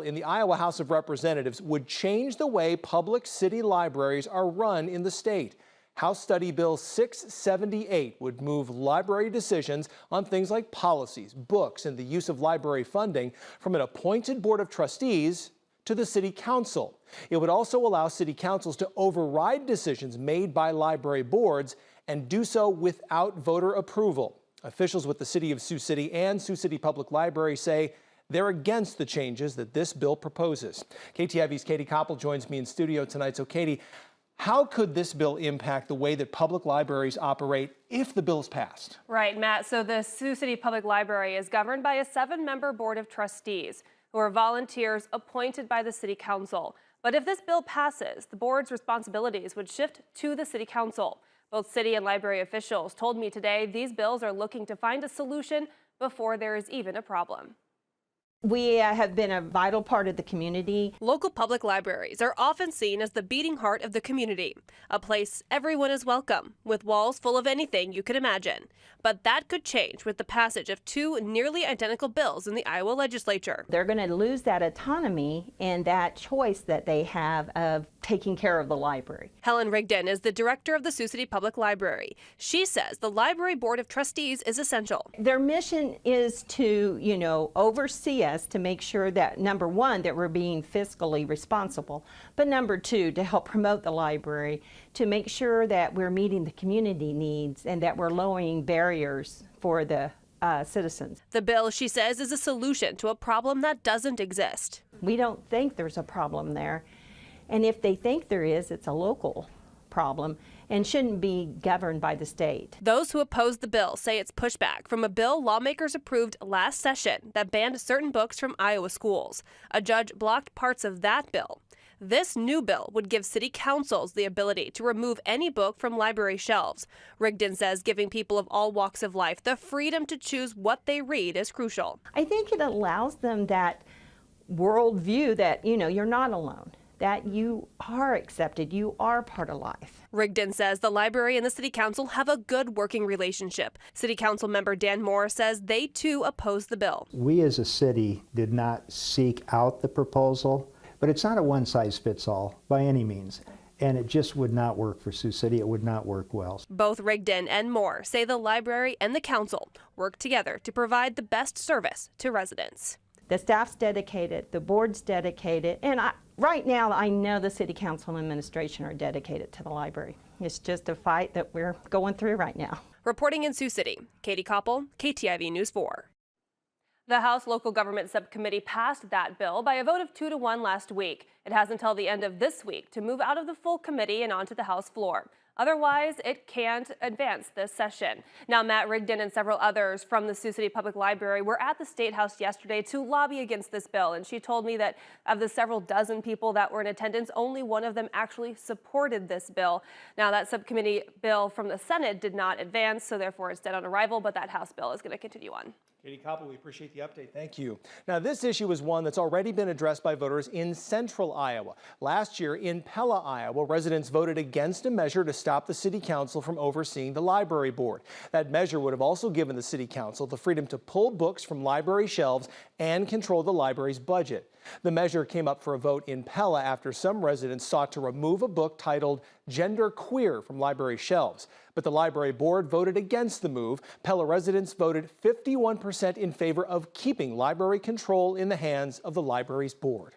in the Iowa House of Representatives would change the way public city libraries are run in the state. House Study Bill 678 would move library decisions on things like policies, books, and the use of library funding from an appointed board of trustees to the city council. It would also allow city councils to override decisions made by library boards and do so without voter approval. Officials with the city of Sioux City and Sioux City Public Library say they're against the changes that this bill proposes. KTIV's Katie Koppel joins me in studio tonight. So Katie, how could this bill impact the way that public libraries operate if the bill is passed? Right, Matt. So the Sioux City Public Library is governed by a 7-member board of trustees who are volunteers appointed by the city council. But if this bill passes, the board's responsibilities would shift to the city council. Both city and library officials told me today these bills are looking to find a solution before there is even a problem. We have been a vital part of the community. Local public libraries are often seen as the beating heart of the community, a place everyone is welcome, with walls full of anything you could imagine. But that could change with the passage of 2 nearly identical bills in the Iowa legislature. They're going to lose that autonomy and that choice that they have of taking care of the library. Helen Rigdon is the director of the Sioux City Public Library. She says the library board of trustees is essential. Their mission is to, oversee us to make sure that, number one, that we're being fiscally responsible, but number two, to help promote the library, to make sure that we're meeting the community needs and that we're lowering barriers for the citizens. The bill, she says, is a solution to a problem that doesn't exist. We don't think there's a problem there. And if they think there is, it's a local problem and shouldn't be governed by the state. Those who oppose the bill say it's pushback from a bill lawmakers approved last session that banned certain books from Iowa schools. A judge blocked parts of that bill. This new bill would give city councils the ability to remove any book from library shelves. Rigdon says giving people of all walks of life the freedom to choose what they read is crucial. I think it allows them that worldview that, you're not alone, that you are accepted, you are part of life. Rigdon says the library and the city council have a good working relationship. City council member Dan Moore says they too oppose the bill. We as a city did not seek out the proposal, but it's not a one-size-fits-all by any means. And it just would not work for Sioux City. It would not work well. Both Rigdon and Moore say the library and the council work together to provide the best service to residents. The staff's dedicated, the board's dedicated, and right now I know the city council and administration are dedicated to the library. It's just a fight that we're going through right now. Reporting in Sioux City, Katie Koppel, KTIV News 4. The House Local Government Subcommittee passed that bill by a vote of 2-1 last week. It has until the end of this week to move out of the full committee and onto the House floor. Otherwise, it can't advance this session. Now, Matt Rigdon and several others from the Sioux City Public Library were at the State House yesterday to lobby against this bill, and she told me that of the several dozen people that were in attendance, only one of them actually supported this bill. Now, that subcommittee bill from the Senate did not advance, so therefore it's dead on arrival, but that House bill is going to continue on. Katie Koppel, we appreciate the update. Thank you. Now, this issue is one that's already been addressed by voters in central Iowa. Last year in Pella, Iowa, residents voted against a measure to stop the city council from overseeing the library board. That measure would have also given the city council the freedom to pull books from library shelves and control the library's budget. The measure came up for a vote in Pella after some residents sought to remove a book titled Gender Queer from library shelves. But the library board voted against the move. Pella residents voted 51% in favor of keeping library control in the hands of the library's board.